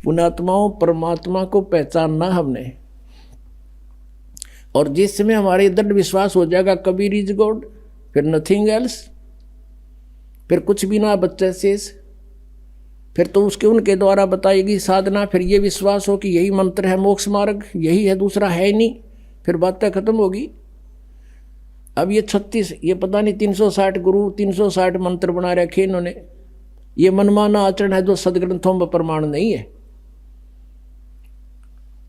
पुण्यात्माओं, परमात्मा को पहचानना हमने, और जिस समय हमारे दृढ़ विश्वास हो जाएगा कबीर इज गॉड, फिर नथिंग एल्स, फिर कुछ भी ना बच्चे शेष, फिर तो उसके उनके द्वारा बताएगी साधना, फिर ये विश्वास हो कि यही मंत्र है मोक्ष मार्ग, यही है, दूसरा है ही नहीं, फिर बातें खत्म होगी। अब ये 36, ये पता नहीं 360 गुरु 360 मंत्र बना रखे इन्होंने, ये मनमाना आचरण है जो सदग्रंथों में प्रमाण नहीं है।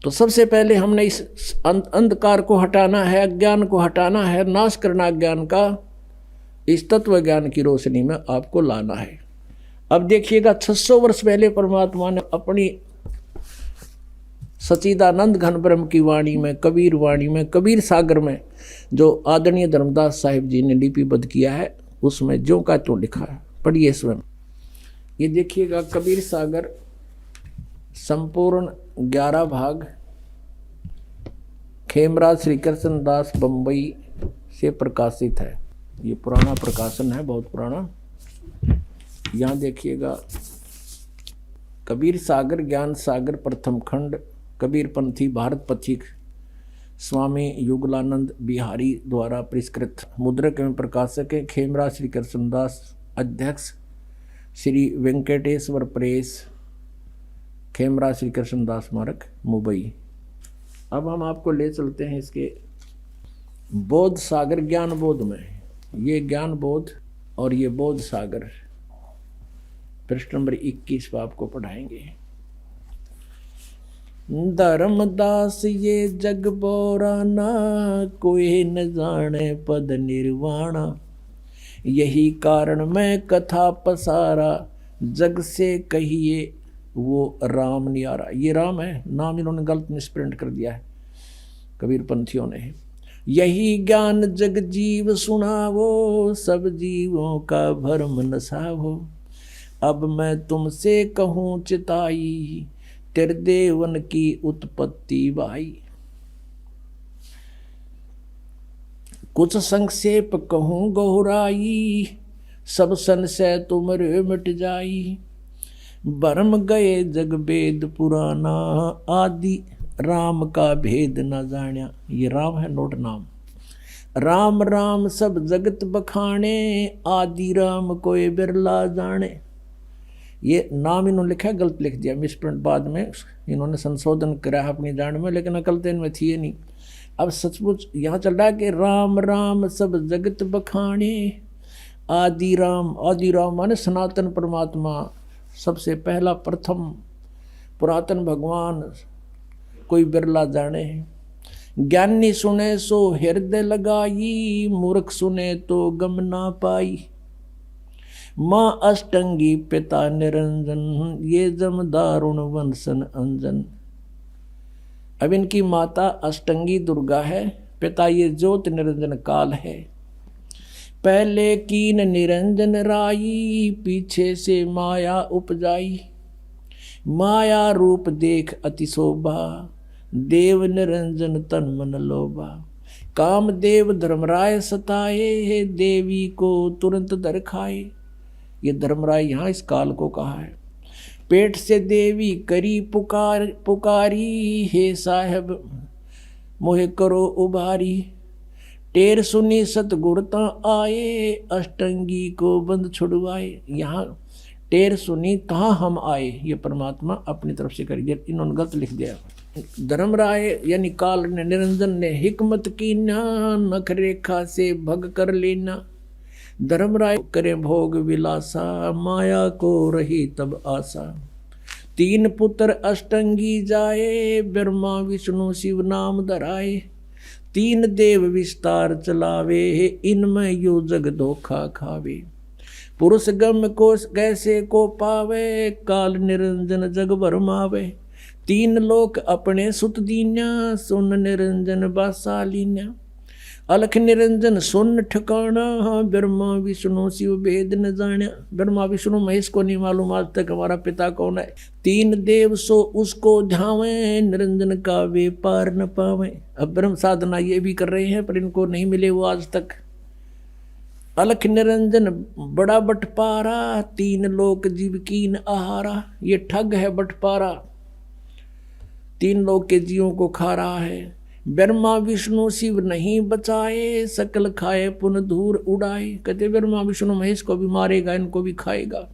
तो सबसे पहले हमने इस अंधकार को हटाना है, अज्ञान को हटाना है, नाश करना अज्ञान का, इस तत्व ज्ञान की रोशनी में आपको लाना है। अब देखिएगा 600 वर्ष पहले परमात्मा ने अपनी सच्चिदानंद घन ब्रह्म की वाणी में, कबीर वाणी में, कबीर सागर में, जो आदरणीय धर्मदास साहिब जी ने लिपिबद्ध किया है, उसमें जो का तो लिखा है, पढ़िए स्वयं। ये देखिएगा कबीर सागर संपूर्ण 11 भाग, खेमराज श्री कृष्ण दास बम्बई से प्रकाशित है। ये पुराना प्रकाशन है, बहुत पुराना। यहाँ देखिएगा कबीर सागर ज्ञान सागर प्रथम खंड, कबीर पंथी भारत पथिक स्वामी युगलानंद बिहारी द्वारा परिष्कृत, मुद्रक एवं प्रकाशक है खेमराज श्री कृष्णदास, अध्यक्ष श्री वेंकटेश्वर प्रेस, खेमराज श्री कृष्णदास स्मारक मुंबई। अब हम आपको ले चलते हैं इसके बोध सागर ज्ञान बोध में। ये ज्ञान बोध और ये बोध सागर पृष्ठ नंबर 21 पर आपको पढ़ाएंगे। धर्मदास ये जग बोराना, कोई न जाने पद निर्वाणा, यही कारण मैं कथा पसारा, जग से कहिए वो राम न्यारा। ये राम है, नाम इन्होंने गलत मिसप्रिंट कर दिया है कबीर पंथियों ने। यही ज्ञान जग जीव सुनावो, सब जीवों का भरम नसावो, अब मैं तुमसे कहूँ चिताई, तेरे देवन की उत्पत्ति भाई। कुछ संक्षेप कहूँ गहराई, सब संशय तुमरे मिट जाई, भरम गए जग वेद पुराना, आदि राम का भेद न जान्या। ये राम है, नोट नाम। राम राम सब जगत बखाने, आदि राम कोई बिरला जाने। ये नाम इन्होंने लिखा है, गलत लिख दिया, मिसप्रिंट बाद में इन्होंने संशोधन करा अपनी जान में, लेकिन अकल तो इनमें थी नहीं। अब सचमुच यहाँ चल रहा है कि राम राम सब जगत बखाने, आदि राम माने सनातन परमात्मा, सबसे पहला प्रथम पुरातन भगवान, कोई बिरला जाने। ज्ञानी सुने सो हृदय लगाई, मूर्ख सुने तो गम ना पाई, माँ अष्टंगी पिता निरंजन, ये जम दारुण वंशन अंजन। अब इनकी माता अष्टंगी दुर्गा है, पिता ये ज्योत निरंजन काल है। पहले कीन निरंजन राई, पीछे से माया उपजाई, माया रूप देख अति शोभा, देव निरंजन तन मन लोभा। काम देव धर्मराय सताए, देवी को तुरंत दर खाए। ये धर्मराय यहाँ इस काल को कहा है। पेट से देवी करी पुकारी, हे साहब मोहे करो उबारी, टेर सुनी सतगुरता आए, अष्टंगी को बंद छुड़वाए। यहाँ टेर सुनी तहाँ हम आए, ये परमात्मा अपनी तरफ से कर दिया, इन्होंने गलत लिख दिया। धर्मराय यानी काल ने, निरंजन ने हिकमत की ना, नख रेखा से भग कर लेना। धर्मराय करे भोग विलासा, माया को रही तब आशा। 3 पुत्र अष्टंगी जाए, ब्रह्मा विष्णु शिव नाम धराए। 3 देव विस्तार चलावे, इनमें यो जग धोखा खावे। पुरुष गम को कैसे को पावे, काल निरंजन जग भरमावे। 3 लोक अपने सुत दीन्या, सुन निरंजन बासालीन्या। अलख निरंजन सुन ठिकाना, ब्रह्मा विष्णु शिव भेद न जान्या। ब्रह्मा विष्णु महेश को नहीं मालूम आज तक हमारा पिता कौन है। 3 देव सो उसको ध्यावे, निरंजन का वे पार न पावे। अब ब्रह्म साधना ये भी कर रहे हैं पर इनको नहीं मिले वो आज तक। अलख निरंजन बड़ा बटपारा, 3 लोक जीव कीन आहारा। ये ठग है बटपारा, तीन लोक के जीवों को खा रहा है। ब्रह्मा विष्णु शिव नहीं बचाए, सकल खाए पुन धूर उड़ाए। कहते ब्रह्मा विष्णु महेश को भी मारेगा, इनको भी खाएगा।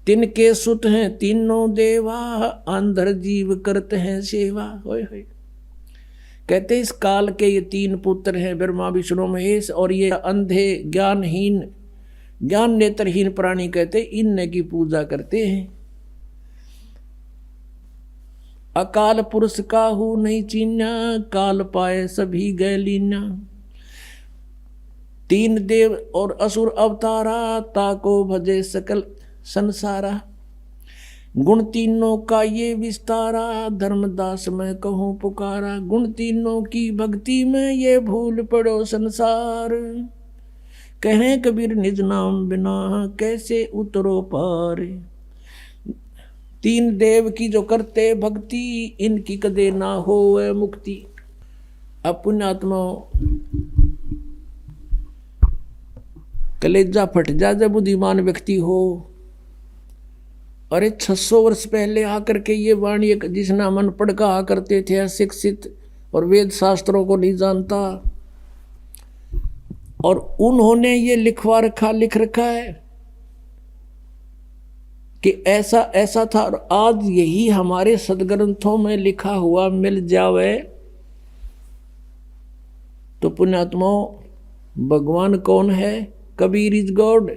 तिनके सुत हैं तीनों देवा, अंधर जीव करते हैं सेवा। होय होय। कहते इस काल के ये तीन पुत्र हैं, ब्रह्मा विष्णु महेश, और ये अंधे ज्ञानहीन ज्ञान नेत्रहीन प्राणी कहते इन की पूजा करते हैं। अकाल पुरुष काहू नहीं चीन्या, काल पाए सभी गए लीना। तीन देव और असुर अवतारा, ताको भजे सकल संसारा। गुण तीनों का ये विस्तारा, धर्मदास मैं कहूँ पुकारा। गुण तीनों की भक्ति में ये भूल पड़ो संसार, कहें कबीर निज नाम बिना कैसे उतरो पार। तीन देव की जो करते भक्ति, इनकी कदे ना हो मुक्ति। अब पुण्यात्मा कलेजा फट जा जब बुद्धिमान व्यक्ति हो। अरे 600 वर्ष पहले आकर के ये वाणी जिसना मन पढ़ कहा करते थे अशिक्षित और वेद शास्त्रों को नहीं जानता, और उन्होंने ये लिख रखा है कि ऐसा ऐसा था, और आज यही हमारे सदग्रंथों में लिखा हुआ मिल जावे तो पुण्यात्माओं भगवान कौन है? Kabir is God.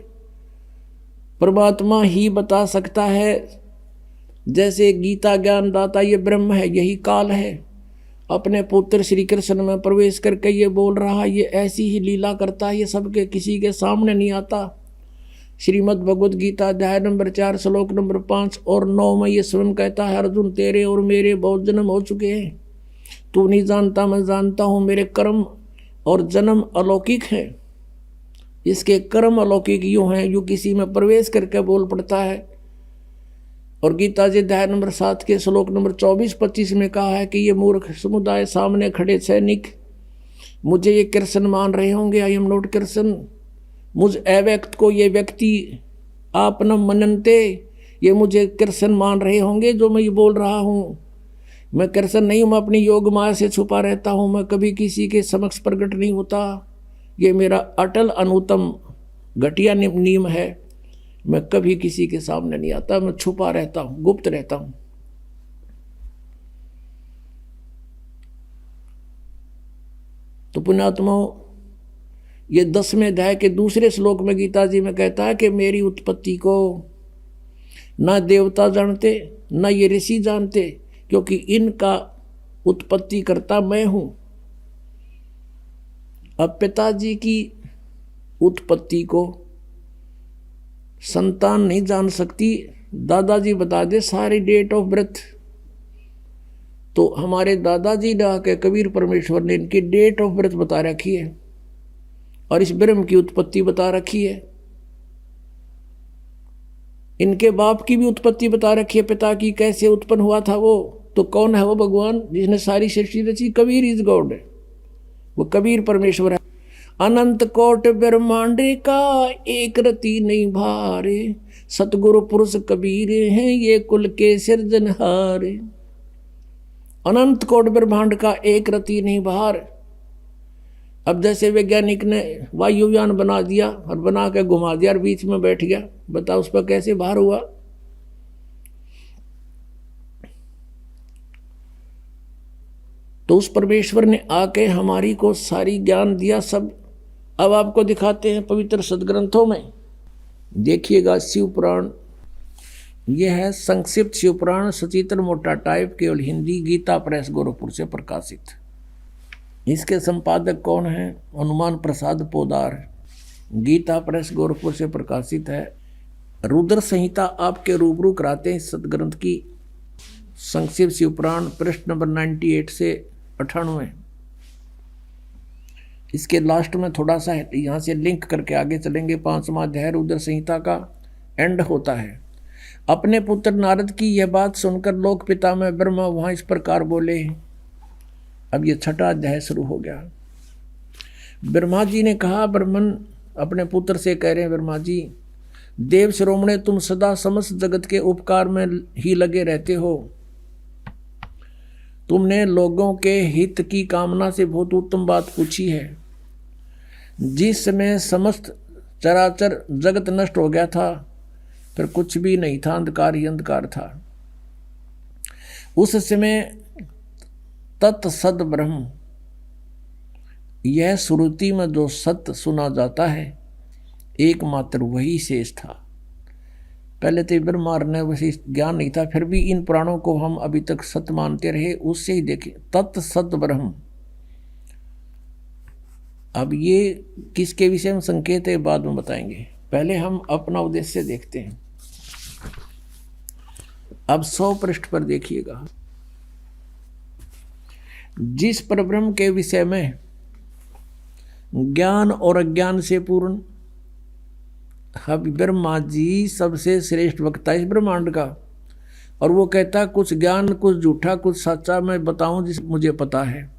परमात्मा ही बता सकता है। जैसे गीता ज्ञान दाता ये ब्रह्म है, यही काल है, अपने पुत्र श्री कृष्ण में प्रवेश करके ये बोल रहा, ये ऐसी ही लीला करता है, ये सबके किसी के सामने नहीं आता। श्रीमद् भगवद गीता अध्याय नंबर 4 श्लोक नंबर 5 और 9 में ये स्वयं कहता है, अर्जुन तेरे और मेरे बहुत जन्म हो चुके हैं, तू नहीं जानता मैं जानता हूँ। मेरे कर्म और जन्म अलौकिक है, इसके कर्म अलौकिक यूँ हैं, यूँ किसी में प्रवेश करके बोल पड़ता है। और गीता जी अध्याय नंबर 7 के श्लोक नंबर 24-25 में कहा है कि ये मूर्ख समुदाय सामने खड़े सैनिक मुझे ये कृष्ण मान रहे होंगे, आई एम नॉट कृष्ण। मुझ अव्यक्त को ये व्यक्ति आप न मननते, ये मुझे कृष्ण मान रहे होंगे जो मैं ये बोल रहा हूँ। मैं कृष्ण नहीं हूँ, मैं अपनी योग माया से छुपा रहता हूँ, मैं कभी किसी के समक्ष प्रकट नहीं होता। ये मेरा अटल अनुतम घटिया नियम है, मैं कभी किसी के सामने नहीं आता, मैं छुपा रहता हूँ, गुप्त रहता हूँ। तो पुण्यात्माओं ये 10वें अध्याय के दूसरे श्लोक में गीता जी में कहता है कि मेरी उत्पत्ति को ना देवता जानते ना ये ऋषि जानते, क्योंकि इनका उत्पत्ति करता मैं हूं। अब पिताजी की उत्पत्ति को संतान नहीं जान सकती, दादाजी बता दे सारी डेट ऑफ बर्थ। तो हमारे दादाजी ने आके कबीर परमेश्वर ने इनकी डेट ऑफ बर्थ बता रखी है और इस ब्रह्म की उत्पत्ति बता रखी है। इनके बाप की भी उत्पत्ति बता रखी है, पिता की कैसे उत्पन्न हुआ था वो। तो कौन है वो? भगवान जिसने सारी सृष्टि रची। कबीर इज गॉड, वो कबीर परमेश्वर है। अनंत कोट ब्रह्मांड का एक रति नहीं भारे, सतगुरु पुरुष कबीर हैं ये कुल के सिरजनहार। अनंत कोट ब्रह्मांड का एक रति नहीं भार। अब जैसे वैज्ञानिक ने वायुयान बना दिया और बना के घुमा दिया और बीच में बैठ गया, बताओ उस पर कैसे भार हुआ? तो उस परमेश्वर ने आके हमारी को सारी ज्ञान दिया सब। अब आपको दिखाते हैं पवित्र सदग्रंथों में। देखिएगा शिव पुराण, यह है संक्षिप्त शिव पुराण, सचित्र मोटा टाइप, केवल हिंदी, गीता प्रेस गोरखपुर से प्रकाशित। इसके संपादक कौन है? हनुमान प्रसाद पोदार, गीता प्रेस गोरखपुर से प्रकाशित है। रुद्र संहिता आपके रूबरू कराते हैं सदग्रंथ की। संक्षिप्त शिव पुराण पृष्ठ नंबर 98 से 98। इसके लास्ट में थोड़ा सा यहाँ से लिंक करके आगे चलेंगे। 5वां अध्याय रुद्र संहिता का एंड होता है। अपने पुत्र नारद की यह बात सुनकर लोक पिता में ब्रह्मा वहाँ इस प्रकार बोले। अब ये 6वां अध्याय शुरू हो गया। ब्रह्मा जी ने कहा, ब्रह्मन अपने पुत्र से कह रहे हैं, ब्रह्मा जी देव शिरोमणे तुम सदा समस्त जगत के उपकार में ही लगे रहते हो। तुमने लोगों के हित की कामना से बहुत उत्तम बात पूछी है। जिस समय समस्त चराचर जगत नष्ट हो गया था, फिर कुछ भी नहीं था, अंधकार ही अंधकार था। उस समय तत्सद ब्रह्म, यह श्रुति में जो सत्य सुना जाता है एकमात्र वही शेष था। पहले तो ब्रह्मांड ने वैसे ज्ञान नहीं था, फिर भी इन पुराणों को हम अभी तक सत्य मानते रहे, उससे ही देखें तत्सद ब्रह्म। अब ये किसके विषय में संकेत है बाद में बताएंगे, पहले हम अपना उद्देश्य देखते हैं। अब 100 पृष्ठ पर देखिएगा। जिस परब्रह्म के विषय में ज्ञान और अज्ञान से पूर्ण, अब ब्रह्मा जी सबसे श्रेष्ठ वक्ता इस ब्रह्मांड का, और वो कहता कुछ ज्ञान कुछ झूठा कुछ सच्चा मैं बताऊं जिस मुझे पता है।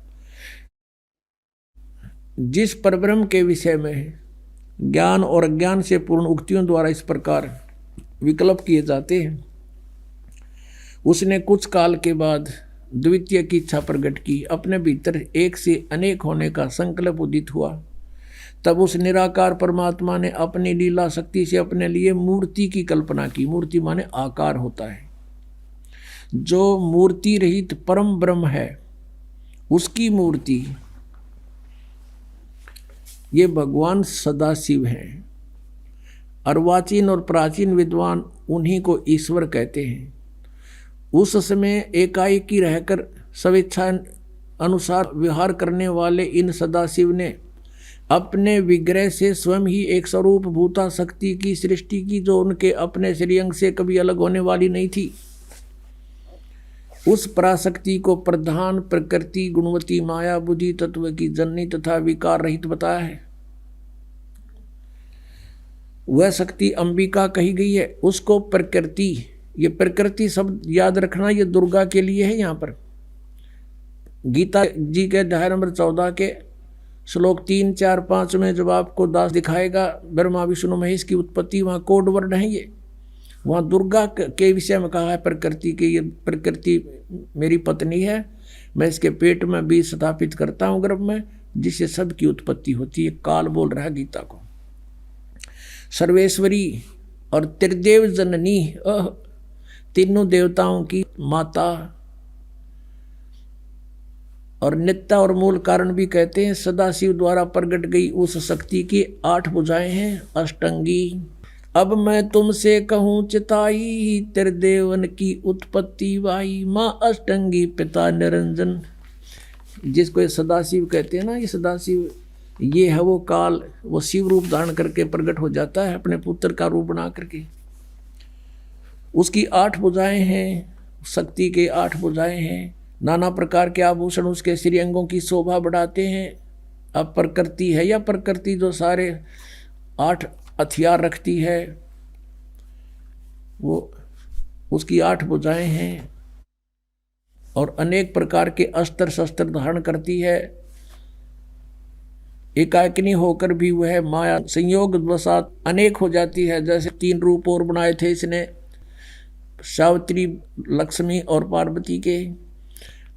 जिस परब्रह्म के विषय में ज्ञान और अज्ञान से पूर्ण उक्तियों द्वारा इस प्रकार विकल्प किए जाते हैं, उसने कुछ काल के बाद द्वितीय की इच्छा प्रकट की, अपने भीतर एक से अनेक होने का संकल्प उदित हुआ। तब उस निराकार परमात्मा ने अपनी लीला शक्ति से अपने लिए मूर्ति की कल्पना की। मूर्ति माने आकार होता है। जो मूर्ति रहित परम ब्रह्म है उसकी मूर्ति ये भगवान सदाशिव हैं। अर्वाचीन और प्राचीन विद्वान उन्हीं को ईश्वर कहते हैं। उस समय एकाएकी रहकर स्वेच्छा अनुसार विहार करने वाले इन सदाशिव ने अपने विग्रह से स्वयं ही एक स्वरूप भूता शक्ति की सृष्टि की, जो उनके अपने श्रीअंग से कभी अलग होने वाली नहीं थी। उस पराशक्ति को प्रधान प्रकृति गुणवती माया बुद्धि तत्व की जननी तथा विकार रहित बताया है। वह शक्ति अंबिका कही गई है। उसको प्रकृति, ये प्रकृति शब्द याद रखना, ये दुर्गा के लिए है। यहाँ पर गीता जी के अध्याय नंबर 14 के श्लोक 3, 4, 5 में जब आपको दास दिखाएगा ब्रह्मा विष्णु महेश की उत्पत्ति, वहाँ कोड वर्ड है। ये वहाँ दुर्गा के विषय में कहा है प्रकृति के, ये प्रकृति मेरी पत्नी है, मैं इसके पेट में बीज स्थापित करता हूँ गर्भ में, जिससे सबकी उत्पत्ति होती है। काल बोल रहा है गीता को। सर्वेश्वरी और त्रिदेव जननी, तीनों देवताओं की माता, और नित्या और मूल कारण भी कहते हैं। सदाशिव द्वारा प्रकट गई उस शक्ति की 8 भुजाएं हैं, अष्टंगी। अब मैं तुमसे कहूँ चिताई, त्रिदेवन की उत्पत्ति वाई, माँ अष्टंगी पिता निरंजन। जिसको ये सदाशिव कहते हैं ना, ये सदाशिव ये है वो काल, वो शिव रूप धारण करके प्रकट हो जाता है अपने पुत्र का रूप बना करके। उसकी 8 भुजाएं हैं, शक्ति के 8 भुजाएं हैं। नाना प्रकार के आभूषण उसके श्रीअंगों की शोभा बढ़ाते हैं। अब प्रकृति है या प्रकृति जो सारे 8 हथियार रखती है, वो उसकी 8 भुजाएं हैं और अनेक प्रकार के अस्त्र शस्त्र धारण करती है। एकाकिनी होकर भी वह माया संयोग वसात अनेक हो जाती है। जैसे 3 रूप और बनाए थे इसने, सावित्री, लक्ष्मी और पार्वती के।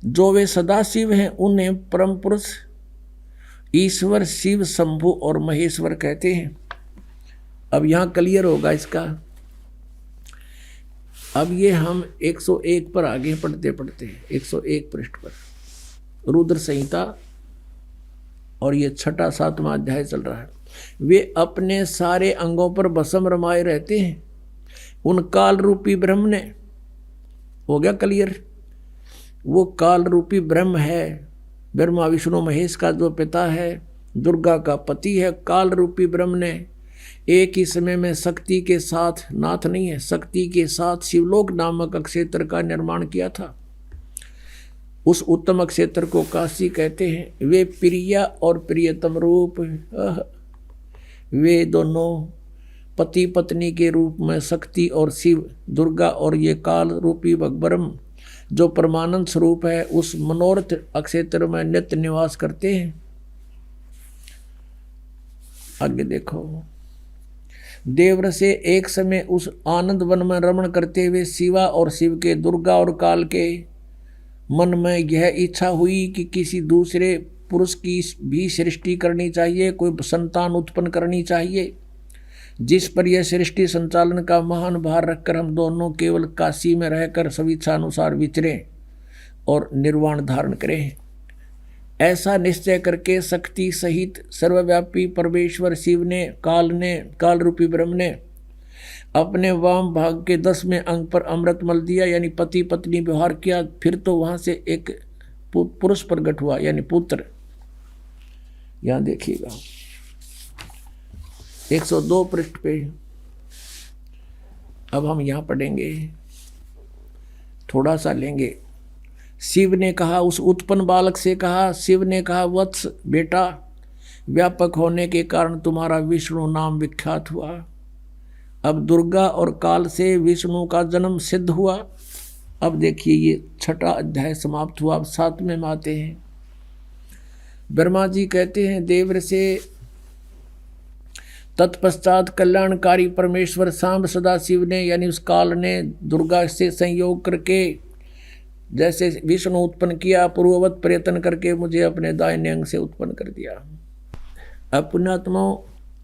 जो वे सदाशिव हैं उन्हें परम पुरुष ईश्वर शिव शंभु और महेश्वर कहते हैं। अब यहाँ क्लियर होगा इसका। अब ये हम 101 पर आगे पढ़ते पढ़ते 101 पृष्ठ पर रुद्र संहिता, और ये 6वां 7वां अध्याय चल रहा है। वे अपने सारे अंगों पर भस्म रमाए रहते हैं। उन काल रूपी ब्रह्म ने, हो गया क्लियर, वो काल रूपी ब्रह्म है, ब्रह्मा विष्णु महेश का जो पिता है, दुर्गा का पति है। काल रूपी ब्रह्म ने एक ही समय में शक्ति के साथ, नाथ नहीं है, शक्ति के साथ शिवलोक नामक क्षेत्र का निर्माण किया था। उस उत्तम क्षेत्र को काशी कहते हैं। वे प्रिया और प्रियतम रूप, वे दोनों पति पत्नी के रूप में शक्ति और शिव, दुर्गा और ये काल रूपी ब्रह्म जो परमानंद स्वरूप है, उस मनोरथ क्षेत्र में नित्य निवास करते हैं। आगे देखो, देवर से एक समय उस आनंद वन में रमण करते हुए शिवा और शिव के, दुर्गा और काल के मन में यह इच्छा हुई कि किसी दूसरे पुरुष की भी सृष्टि करनी चाहिए, कोई संतान उत्पन्न करनी चाहिए, जिस पर यह सृष्टि संचालन का महान भार रखकर हम दोनों केवल काशी में रहकर स्वेच्छानुसार विचरें और निर्वाण धारण करें। ऐसा निश्चय करके शक्ति सहित सर्वव्यापी परमेश्वर शिव ने काल रूपी ब्रह्म ने अपने वाम भाग के 10वें अंग पर अमृत मल दिया, यानी पति पत्नी व्यवहार किया। फिर तो वहां से एक पुरुष प्रकट हुआ, यानी पुत्र। यहां देखिएगा 102 पृष्ठ पे। अब हम यहां पढ़ेंगे, थोड़ा सा लेंगे। शिव ने कहा, उस उत्पन्न बालक से कहा, शिव ने कहा, वत्स बेटा, व्यापक होने के कारण तुम्हारा विष्णु नाम विख्यात हुआ। अब दुर्गा और काल से विष्णु का जन्म सिद्ध हुआ। अब देखिए ये 6ठा अध्याय समाप्त हुआ। अब 7वें में आते हैं। ब्रह्मा जी कहते हैं देवर से, तत्पश्चात कल्याणकारी परमेश्वर सांब सदाशिव ने, यानी उस काल ने दुर्गा से संयोग करके जैसे विष्णु उत्पन्न किया, पूर्ववत प्रयत्न करके मुझे अपने दाहिने अंग से उत्पन्न कर दिया। अब पुण्यात्माओं,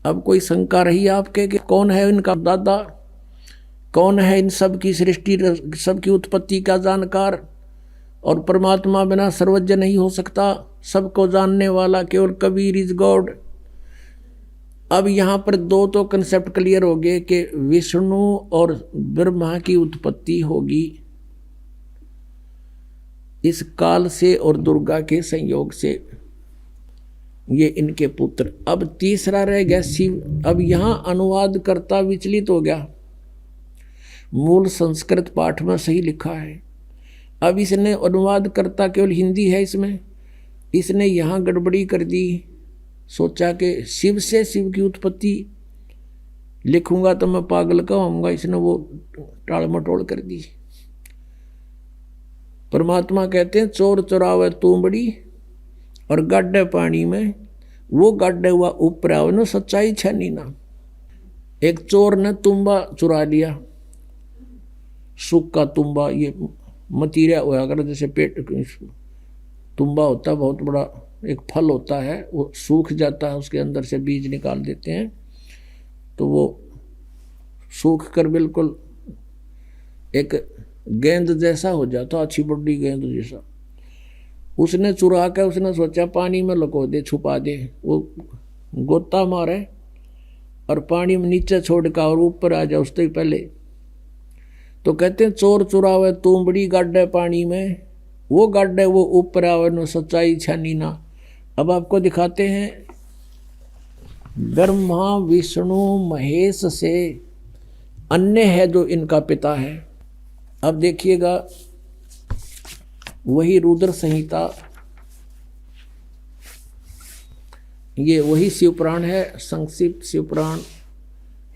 अब कोई शंका रही आपके कि कौन है इनका दादा, कौन है इन सब की सृष्टि, सबकी उत्पत्ति का जानकार? और परमात्मा बिना सर्वज्ञ नहीं हो सकता, सबको जानने वाला केवल कबीर इज गॉड। अब यहाँ पर 2 तो कंसेप्ट क्लियर हो गए कि विष्णु और ब्रह्मा की उत्पत्ति होगी इस काल से और दुर्गा के संयोग से, ये इनके पुत्र। अब तीसरा रह गया शिव। अब यहाँ अनुवाद करता विचलित हो गया, मूल संस्कृत पाठ में सही लिखा है, अब इसने अनुवाद करता केवल हिंदी है इसमें, इसने यहाँ गड़बड़ी कर दी। सोचा कि शिव से शिव की उत्पत्ति लिखूंगा तो मैं पागल कहूँगा, इसने वो टाल मटोल कर दी। परमात्मा कहते हैं चोर चुरावे तूंबड़ी और गाड्डे पानी में, वो गाड्डे हुआ ऊपर आओ न सच्चाई छनी ना। एक चोर ने तुम्बा चुरा लिया, सूखा तुम्बा, ये मतीरा हुआ अगर जैसे पेट तुम्बा होता है, बहुत बड़ा एक फल होता है, वो सूख जाता है, उसके अंदर से बीज निकाल देते हैं तो वो सूख कर बिल्कुल एक गेंद जैसा हो जाता, अच्छी बड़ी गेंद जैसा। उसने चुरा कर उसने सोचा पानी में लुको दे, छुपा दे, वो गोता मारे और पानी में नीचे छोड़ का और ऊपर आ जाए उससे पहले। तो कहते हैं चोर चुरावे तूंबड़ी गाड्डे पानी में, वो गाड्डे वो ऊपर आवे न सच्चाई छानी ना। अब आपको दिखाते हैं ब्रह्मा विष्णु महेश से अन्य है जो इनका पिता है। अब देखिएगा वही रुद्र संहिता, ये वही शिवपुराण है, संक्षिप्त शिवपुराण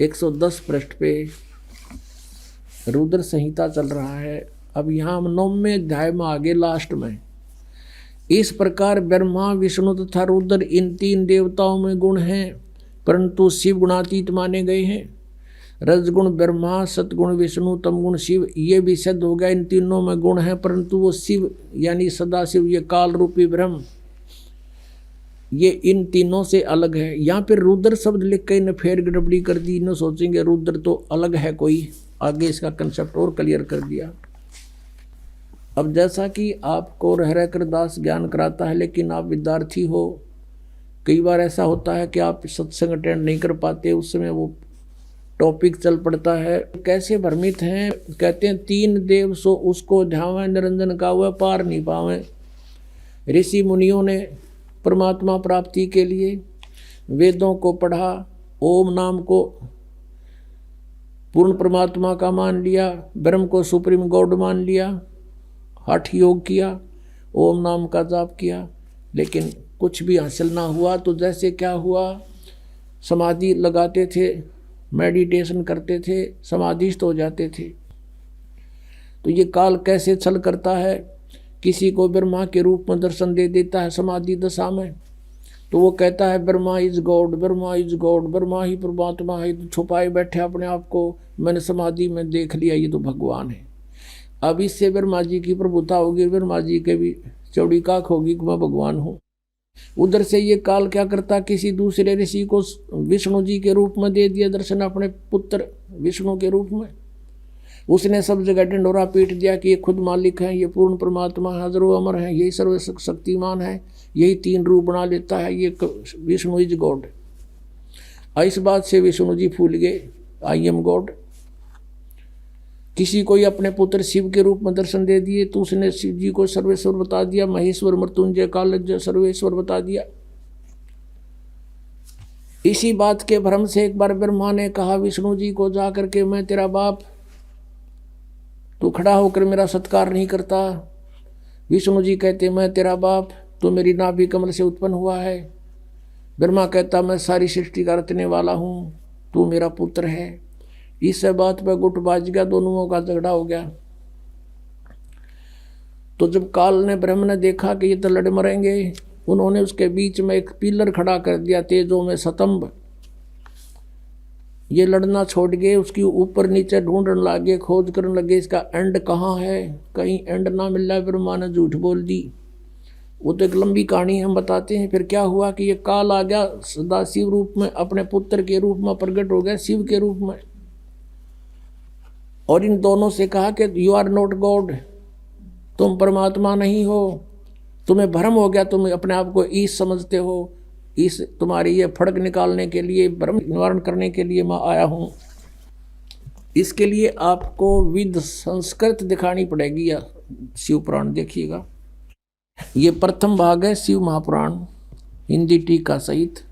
110 पृष्ठ पे रुद्र संहिता चल रहा है। अब यहाँ हम 9वें अध्याय में आगे लास्ट में, इस प्रकार ब्रह्मा विष्णु तथा रुद्र इन 3 देवताओं में गुण हैं, परंतु शिव गुणातीत माने गए हैं। रजगुण ब्रह्मा, सतगुण विष्णु, तमगुण शिव, ये भी सिद्ध हो गया इन तीनों में गुण है, परंतु वो शिव यानी सदाशिव, ये काल रूपी ब्रह्म, ये इन तीनों से अलग है। यहाँ पर रुद्र शब्द लिख के इन्हें फेर गड़बड़ी कर दी, इन्हें सोचेंगे रुद्र तो अलग है कोई, आगे इसका कंसेप्ट और क्लियर कर दिया। अब जैसा कि आपको रह कर दास ज्ञान कराता है, लेकिन आप विद्यार्थी हो, कई बार ऐसा होता है कि आप सत्संग अटेंड नहीं कर पाते, उस समय वो टॉपिक चल पड़ता है। कैसे भ्रमित हैं, कहते हैं 3 देव सो उसको ध्यावे, निरंजन का हुआ पार नहीं पावे। ऋषि मुनियों ने परमात्मा प्राप्ति के लिए वेदों को पढ़ा, ओम नाम को पूर्ण परमात्मा का मान लिया, ब्रह्म को सुप्रीम गॉड मान लिया, हठ योग किया, ओम नाम का जाप किया, लेकिन कुछ भी हासिल ना हुआ। तो जैसे क्या हुआ, समाधि लगाते थे, मेडिटेशन करते थे, समाधिस्थ हो जाते थे। तो ये काल कैसे छल करता है, किसी को ब्रह्मा के रूप में दर्शन दे देता है समाधि दशा में, तो वो कहता है Brahma is God, Brahma is God, Brahma ही परमात्मा है, तो छुपाए बैठे अपने आप को, मैंने समाधि में देख लिया ये तो भगवान है। अब इससे ब्रह्मा जी की प्रभुता होगी, ब्रह्मा जी के भी चौड़ी काख होगी कि मैं भगवान हूँ। उधर से ये काल क्या करता, किसी दूसरे ऋषि को विष्णु जी के रूप में दे दिया दर्शन, अपने पुत्र विष्णु के रूप में। उसने सब जगह ढिंढोरा पीट दिया कि ये खुद मालिक है, ये पूर्ण परमात्मा है, हजरो अमर है, यही सर्व शक्तिमान है, यही तीन रूप बना लेता है, ये विष्णु इज गॉड। इस बात से विष्णु जी फूल गए, आई एम गॉड। किसी को अपने पुत्र शिव के रूप में दर्शन दे दिए तो उसने शिव जी को सर्वेश्वर बता दिया, महेश्वर मृत्युंजय कालज्ञ सर्वेश्वर बता दिया। इसी बात के भ्रम से एक बार ब्रह्मा ने कहा विष्णु जी को जाकर के, मैं तेरा बाप, तू खड़ा होकर मेरा सत्कार नहीं करता। विष्णु जी कहते, मैं तेरा बाप, तो मेरी नाभि कमल से उत्पन्न हुआ है। ब्रह्मा कहता, मैं सारी सृष्टि का रचने वाला हूँ, तू मेरा पुत्र है। इस बात पर गुट बाज गया, दोनों का झगड़ा हो गया। तो जब काल ने ब्रह्म ने देखा कि ये तो लड़ मरेंगे, उन्होंने उसके बीच में एक पिलर खड़ा कर दिया, तेजों में स्तंभ। ये लड़ना छोड़ गए, उसकी ऊपर नीचे ढूंढने लगे, खोज करने लगे इसका एंड कहाँ है। कहीं एंड ना मिल रहा, ब्रह्मा ने झूठ बोल दी। वो तो एक लंबी कहानी हम बताते हैं। फिर क्या हुआ कि ये काल आ गया सदा शिव रूप में, अपने पुत्र के रूप में प्रकट हो गया, शिव के रूप में। और इन दोनों से कहा कि यू आर नॉट गॉड, तुम परमात्मा नहीं हो, तुम्हें भ्रम हो गया, तुम अपने आप को ईश समझते हो। इस तुम्हारी ये फड़क निकालने के लिए, भ्रम निवारण करने के लिए मैं आया हूँ। इसके लिए आपको विद संस्कृत दिखानी पड़ेगी या शिव पुराण देखिएगा। ये प्रथम भाग है शिव महापुराण, हिंदी टीका सहित।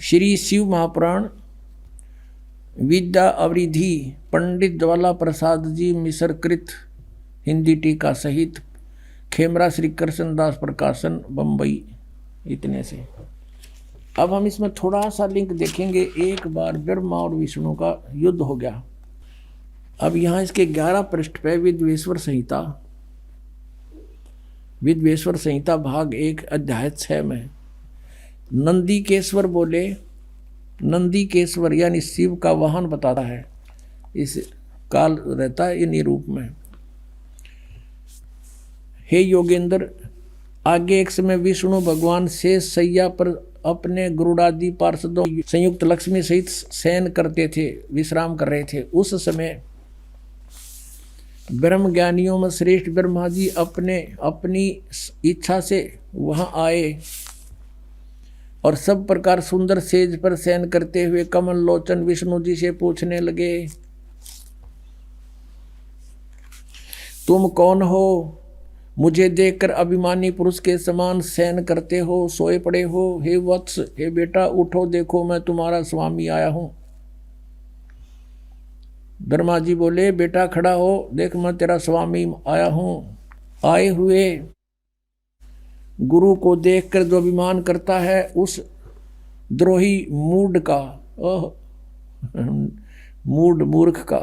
श्री शिव महापुराण विद्या अवरिधि पंडित ज्वाला प्रसाद जी मिसरकृत, हिंदी टीका सहित, खेमरा श्री कृष्णदास प्रकाशन बम्बई। इतने से अब हम इसमें थोड़ा सा लिंक देखेंगे। एक बार ब्रह्मा और विष्णु का युद्ध हो गया। अब यहाँ इसके 11 पृष्ठ पे विद्वेश्वर संहिता, विद्वेश्वर संहिता भाग 1 अध्याय 6 में नंदीकेश्वर बोले, नंदीकेश्वर यानी शिव का वाहन बताता है। इस काल रहता है इन्हीं रूप में। हे योगेंद्र, आगे एक समय विष्णु भगवान शेष सैया पर अपने गरुड़ादि पार्षदों संयुक्त लक्ष्मी सहित शयन करते थे, विश्राम कर रहे थे। उस समय ब्रह्म ज्ञानियों में श्रेष्ठ ब्रह्मा जी अपनी इच्छा से वहां आए और सब प्रकार सुंदर सेज पर शयन करते हुए कमल लोचन विष्णु जी से पूछने लगे, तुम कौन हो? मुझे देखकर अभिमानी पुरुष के समान शयन करते हो, सोए पड़े हो। हे वत्स, हे बेटा, उठो, देखो मैं तुम्हारा स्वामी आया हूं। ब्रह्मा जी बोले, बेटा खड़ा हो, देख मैं तेरा स्वामी आया हूं। आए हुए गुरु को देखकर जो अभिमान करता है, उस द्रोही मूर्ख का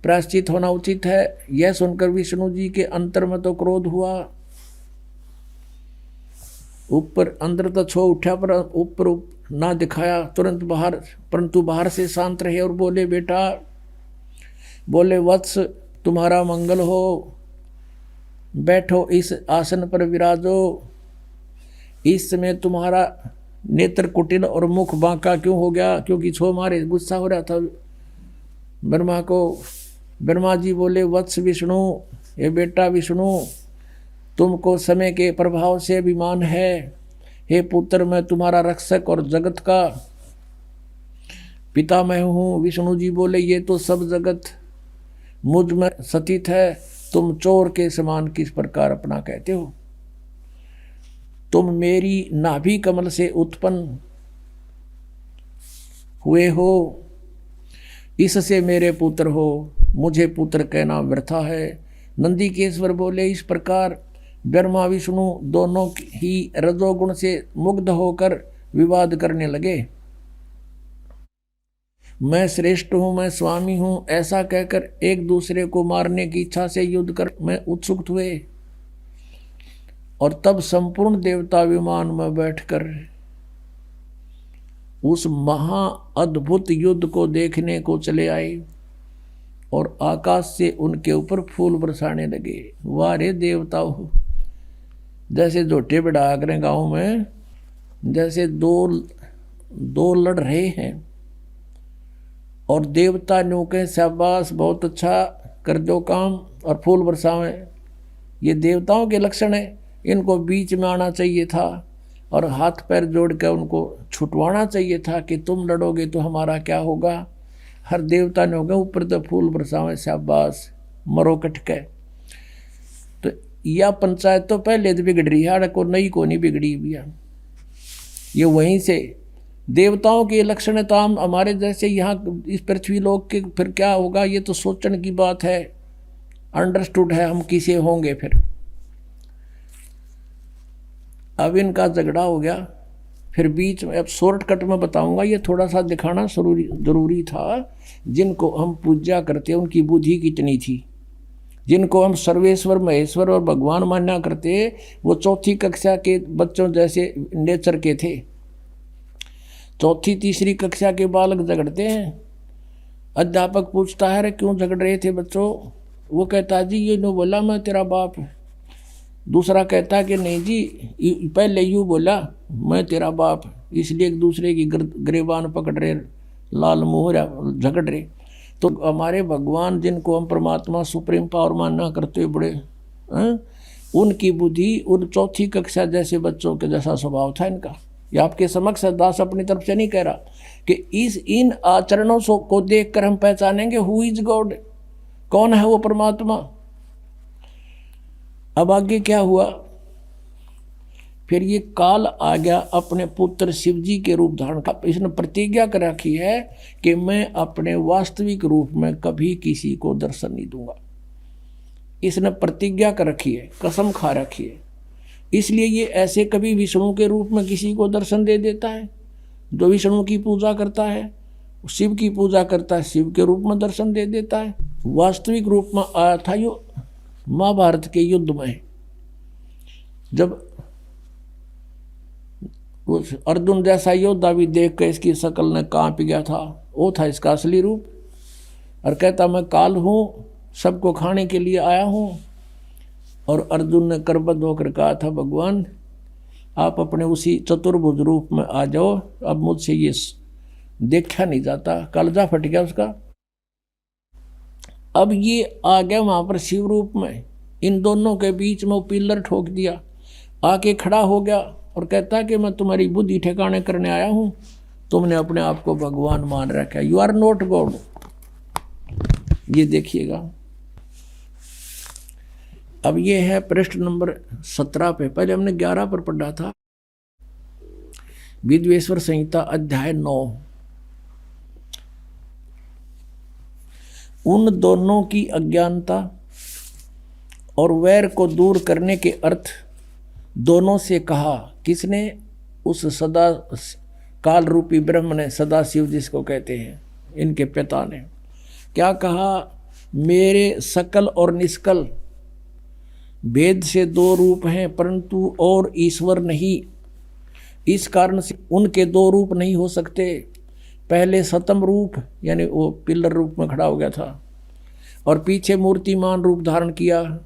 प्रायश्चित होना उचित है। यह सुनकर विष्णु जी के अंतर में तो क्रोध हुआ, ऊपर अंदर तो छो उठा पर ऊपर ना दिखाया तुरंत बाहर, परंतु बाहर से शांत रहे और बोले, बेटा, बोले वत्स, तुम्हारा मंगल हो, बैठो, इस आसन पर विराजो। इस समय तुम्हारा नेत्र कुटिल और मुख बांका क्यों हो गया? क्योंकि छो मारे गुस्सा हो रहा था ब्रह्मा को। ब्रह्मा जी बोले, वत्स विष्णु, ये बेटा विष्णु, तुमको समय के प्रभाव से अभिमान है। हे पुत्र, मैं तुम्हारा रक्षक और जगत का पिता मैं हूँ। विष्णु जी बोले, ये तो सब जगत मुझ में स्थित है, तुम चोर के समान किस प्रकार अपना कहते हो? तुम मेरी नाभि कमल से उत्पन्न हुए हो, इससे मेरे पुत्र हो, मुझे पुत्र कहना वृथा है। नंदीकेश्वर बोले, इस प्रकार ब्रह्मा विष्णु दोनों ही रजोगुण से मुग्ध होकर विवाद करने लगे। मैं श्रेष्ठ हूँ, मैं स्वामी हूँ, ऐसा कहकर एक दूसरे को मारने की इच्छा से युद्ध कर में उत्सुक हुए। और तब संपूर्ण देवता विमान में बैठकर उस महा अद्भुत युद्ध को देखने को चले आए। और आकाश से उनके ऊपर फूल बरसाने लगे। वाह रे देवताओं, जैसे झोटे बढ़ा करें गाँव में, जैसे दो लड़ रहे हैं और देवता न्यू के शाबाश बहुत अच्छा कर दो काम और फूल बरसावें। ये देवताओं के लक्षण है, इनको बीच में आना चाहिए था और हाथ पैर जोड़ कर उनको छुटवाना चाहिए था कि तुम लड़ोगे तो हमारा क्या होगा। हर देवता ने होगा ऊपर तो फूल बरसावें, शाबाश मरो कटके। तो यह पंचायत तो पहले तो बिगड़ रही है, को नई को नहीं बिगड़ी हुई है। ये वहीं से देवताओं के लक्षण तो हम हमारे जैसे यहाँ इस पृथ्वी लोक के फिर क्या होगा, ये तो सोचने की बात है। अंडरस्टूड है हम किसे होंगे फिर। अब इनका झगड़ा हो गया, फिर बीच में अब शॉर्टकट में बताऊंगा, ये थोड़ा सा दिखाना जरूरी था। जिनको हम पूजा करते उनकी बुद्धि कितनी थी, जिनको हम सर्वेश्वर महेश्वर और भगवान मान्या करते वो चौथी कक्षा के बच्चों जैसे नेचर के थे। चौथी तीसरी कक्षा के बालक झगड़ते हैं। अध्यापक पूछता है क्यों झगड़ रहे थे बच्चों, वो कहता जी ये नो बोला मैं तेरा बाप। दूसरा कहता कि नहीं जी पहले यूँ बोला मैं तेरा बाप, इसलिए एक दूसरे की गिरबान पकड़ रहे, लाल मोहरा झगड़ रहे। तो हमारे भगवान जिनको हम परमात्मा सुप्रीम पावर मानना करते बड़े उनकी बुद्धि उन चौथी कक्षा जैसे बच्चों के जैसा स्वभाव था इनका। ये आपके समक्ष दास अपनी तरफ से नहीं कह रहा कि इन आचरणों को देखकर हम पहचानेंगे हु इज गॉड, कौन है वो परमात्मा। अब आगे क्या हुआ, फिर ये काल आ गया अपने पुत्र शिव जी के रूप धारण का। इसने प्रतिज्ञा कर रखी है कि मैं अपने वास्तविक रूप में कभी किसी को दर्शन नहीं दूंगा। इसने प्रतिज्ञा कर रखी है, कसम खा रखी है। इसलिए ये ऐसे कभी विष्णु के रूप में किसी को दर्शन दे देता है। जो विष्णु की पूजा करता है, शिव की पूजा करता है, शिव के रूप में दर्शन दे देता है। वास्तविक रूप में आया था यो महाभारत के युद्ध में, जब उस अर्जुन जैसा योद्धा भी देख कर इसकी शक्ल ने कांप गया था, वो था इसका असली रूप। और कहता मैं काल हूँ, सबको खाने के लिए आया हूँ। और अर्जुन ने करबद्ध होकर कहा था भगवान आप अपने उसी चतुर्भुज रूप में आ जाओ, अब मुझसे ये देखा नहीं जाता। कलजा फट गया उसका। अब ये आ गया वहाँ पर शिव रूप में, इन दोनों के बीच में वो पिल्लर ठोक दिया, आके खड़ा हो गया और कहता कि मैं तुम्हारी बुद्धि ठिकाने करने आया हूँ, तुमने अपने आप को भगवान मान रखा है, यू आर नॉट गॉड। ये देखिएगा। अब ये है पृष्ठ नंबर 17 पे, पहले हमने 11 पर पढ़ा था। विद्वेश्वर संहिता अध्याय 9। उन दोनों की अज्ञानता और वैर को दूर करने के अर्थ दोनों से कहा। किसने? उस सदा काल रूपी ब्रह्म ने, सदा शिव जिसको कहते हैं, इनके पिता ने क्या कहा? मेरे सकल और निष्कल भेद से दो रूप हैं, परंतु और ईश्वर नहीं। इस कारण से उनके दो रूप नहीं हो सकते। पहले सतम रूप यानी वो पिल्लर रूप में खड़ा हो गया था, और पीछे मूर्तिमान रूप धारण किया।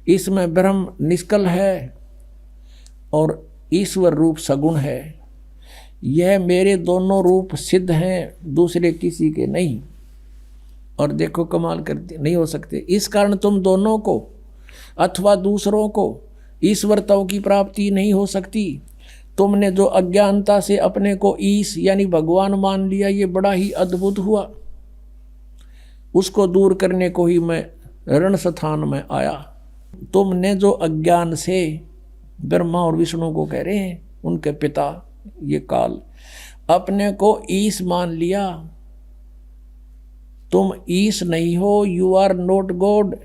इसमें ब्रह्म निष्कल है और ईश्वर रूप सगुण है। यह मेरे दोनों रूप सिद्ध हैं, दूसरे किसी के नहीं। और देखो कमाल करते नहीं हो सकते। इस कारण तुम दोनों को अथवा दूसरों को ईश्वरताओं की प्राप्ति नहीं हो सकती। तुमने जो अज्ञानता से अपने को ईश यानी भगवान मान लिया, ये बड़ा ही अद्भुत हुआ। उसको दूर करने को ही मैं रण स्थान में आया। तुमने जो अज्ञान से ब्रह्मा और विष्णु को कह रहे हैं, उनके पिता ये काल, अपने को ईश मान लिया। तुम ईश नहीं हो, यू आर नॉट गॉड।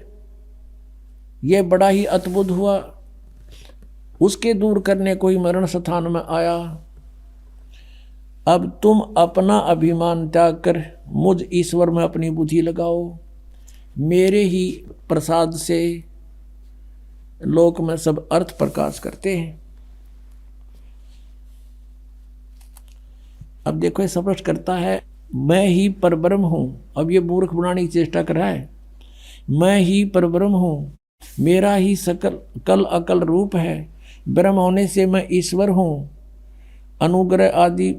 ये बड़ा ही अद्भुत हुआ। उसके दूर करने को ही मरण स्थान में आया। अब तुम अपना अभिमान त्याग कर मुझ ईश्वर में अपनी बुद्धि लगाओ। मेरे ही प्रसाद से लोक में सब अर्थ प्रकाश करते हैं। अब देखो ये स्पष्ट करता है मैं ही परब्रह्म हूँ। अब ये मूर्ख बनाने की चेष्टा कर रहा है। मैं ही परब्रह्म हूँ, मेरा ही सकल कल अकल रूप है। ब्रह्म होने से मैं ईश्वर हूँ, अनुग्रह आदि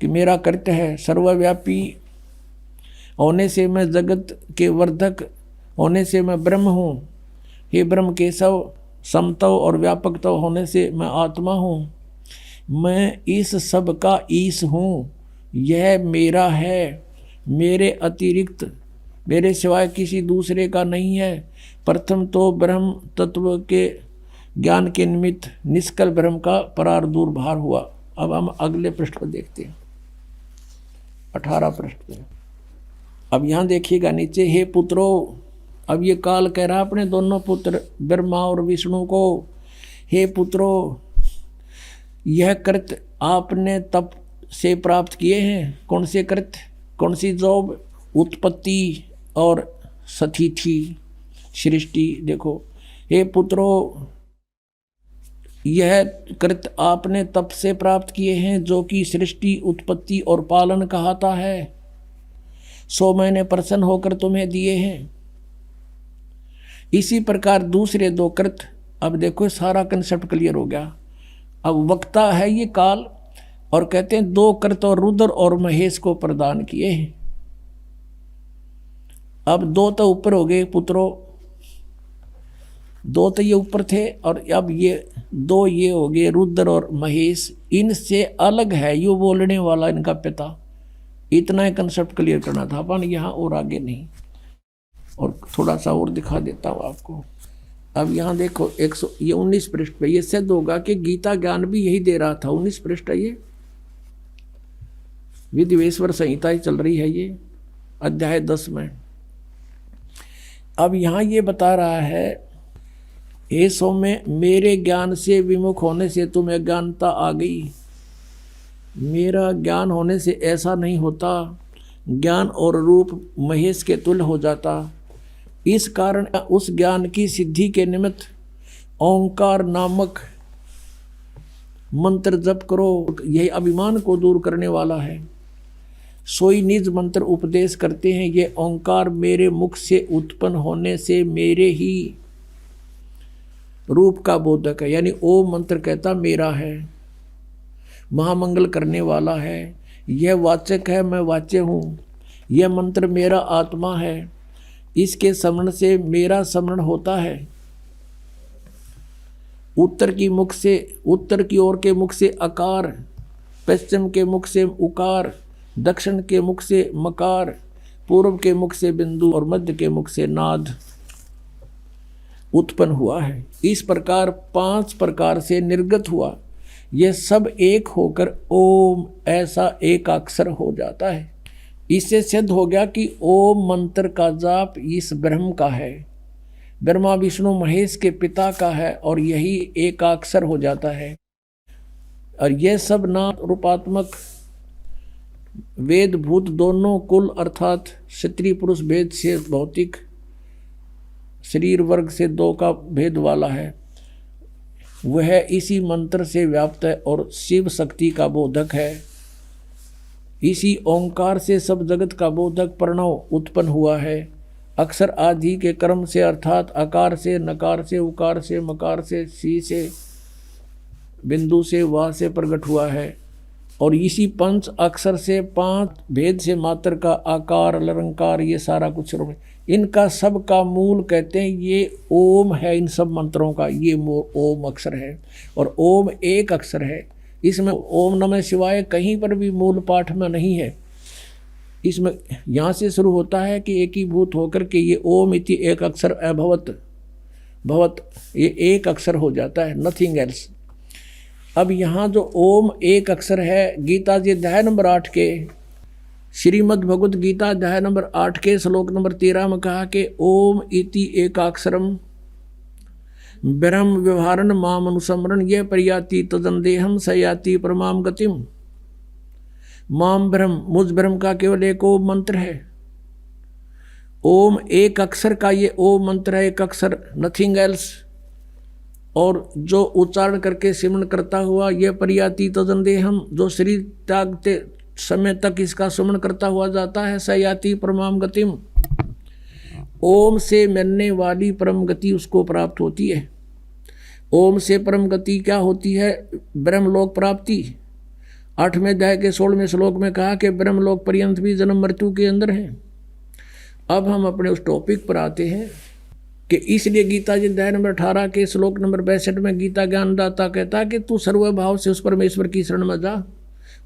कि मेरा कृत्य है। सर्वव्यापी होने से मैं जगत के वर्धक होने से मैं ब्रह्म हूँ। हे ब्रह्म केशव, समतव और व्यापकतव होने से मैं आत्मा हूँ। मैं इस सब का ईश हूँ, यह मेरा है, मेरे अतिरिक्त मेरे सिवाय किसी दूसरे का नहीं है। प्रथम तो ब्रह्म तत्व के ज्ञान के निमित्त निष्कल ब्रह्म का परार दूर भार हुआ। अब हम अगले पृष्ठ पर देखते हैं, 18 पृष्ठ पे। अब यहाँ देखिएगा नीचे, हे पुत्रो, अब ये काल कह रहा अपने दोनों पुत्र ब्रह्मा और विष्णु को, हे पुत्रो, यह कृत आपने तप से प्राप्त किए हैं। कौन से कृत, कौन सी जॉब? उत्पत्ति और स्थिति, सृष्टि। देखो, हे पुत्रो, यह कृत आपने तप से प्राप्त किए हैं, जो कि सृष्टि, उत्पत्ति और पालन कहता है, सो मैंने प्रसन्न होकर तुम्हें दिए हैं। इसी प्रकार दूसरे दो कृत, अब देखो सारा कंसेप्ट क्लियर हो गया। अब वक्ता है ये काल, और कहते हैं दो कृत और रुद्र और महेश को प्रदान किए हैं। अब दो तो ऊपर हो गए पुत्रों, दो तो ये ऊपर थे, और अब ये दो ये हो गए रुद्र और महेश। इनसे अलग है यो बोलने वाला इनका पिता। इतना ही कंसेप्ट क्लियर करना था अपन, यहाँ और आगे नहीं। और थोड़ा सा और दिखा देता हूँ आपको। अब यहाँ देखो 19 पृष्ठ पे ये सिद्ध होगा कि गीता ज्ञान भी यही दे रहा था। 19 पृष्ठ है ये, विधिवेश्वर संहिता ही चल रही है ये, अध्याय 10 में। अब यहाँ ये बता रहा है, हे सौम्य, मेरे ज्ञान से विमुख होने से तुम्हें अज्ञानता आ गई। मेरा ज्ञान होने से ऐसा नहीं होता, ज्ञान और रूप महेश के तुल्य हो जाता। इस कारण उस ज्ञान की सिद्धि के निमित्त ओंकार नामक मंत्र जप करो, यही अभिमान को दूर करने वाला है। सोई निज मंत्र उपदेश करते हैं, ये ओंकार मेरे मुख से उत्पन्न होने से मेरे ही रूप का बोधक है। यानी ओम मंत्र कहता मेरा है, महामंगल करने वाला है। यह वाचक है, मैं वाच्य हूँ। यह मंत्र मेरा आत्मा है, इसके स्मरण से मेरा स्मरण होता है। उत्तर की ओर के मुख से अकार, पश्चिम के मुख से उकार, दक्षिण के मुख से मकार, पूर्व के मुख से बिंदु और मध्य के मुख से नाद उत्पन्न हुआ है। इस प्रकार 5 प्रकार से निर्गत हुआ। यह सब एक होकर ओम ऐसा एक अक्षर हो जाता है। इससे सिद्ध हो गया कि ओम मंत्र का जाप इस ब्रह्म का है, ब्रह्मा विष्णु महेश के पिता का है, और यही एक अक्षर हो जाता है। और यह सब नाम रूपात्मक वेद भूत दोनों कुल अर्थात स्त्री पुरुष भेद से भौतिक शरीर वर्ग से 2 का भेद वाला है, वह इसी मंत्र से व्याप्त है और शिव शक्ति का बोधक है। इसी ओंकार से सब जगत का बोधक प्रणव उत्पन्न हुआ है। अक्षर आदि के क्रम से अर्थात आकार से, नकार से, उकार से, मकार से, सी से, बिंदु से, वा से प्रकट हुआ है। और इसी 5 अक्षर से 5 भेद से मात्र का आकार, अलंकार, ये सारा कुछ इनका सब का मूल कहते हैं ये ओम है। इन सब मंत्रों का ये ओम अक्षर है, और ओम एक अक्षर है। इसमें ओम नमः शिवाय कहीं पर भी मूल पाठ में नहीं है। इसमें यहाँ से शुरू होता है कि एकीभूत होकर के ये ओम इति एक अक्षर अभवत भवत, ये एक अक्षर हो जाता है, नथिंग एल्स। अब यहाँ जो ओम एक अक्षर है, गीता जी अध्याय नंबर 8 के श्रीमद् भगवद गीता अध्याय नंबर 8 के श्लोक नंबर 13 में कहा कि ओम इति एकाक्षरम ब्रह्म व्यवहारन माम अनुसमरण ये प्रयाति तदंदेहम सयाति परमाम गतिम। माम ब्रह्म, मुझ ब्रह्म का केवल एक ओम मंत्र है। ओम एक अक्षर का ये ओम मंत्र है, एक अक्षर, नथिंग एल्स। और जो उच्चारण करके सिमरण करता हुआ ये प्रयाति तदंदेहम, जो शरीर समय तक इसका सुमन करता हुआ जाता है। स याति परमाम गतिम, ओम से मिलने वाली परम गति उसको प्राप्त होती है। ओम से परम गति क्या होती है? ब्रह्मलोक प्राप्ति। 8वें अध्याय के 16वें श्लोक में कहा कि ब्रह्मलोक पर्यंत भी जन्म मृत्यु के अंदर है। अब हम अपने उस टॉपिक पर आते हैं कि इसलिए गीता जी अध्याय नंबर 18 के श्लोक नंबर 62 में गीता ज्ञानदाता कहता है कि तू सर्वभाव से उस परमेश्वर की शरण में जा,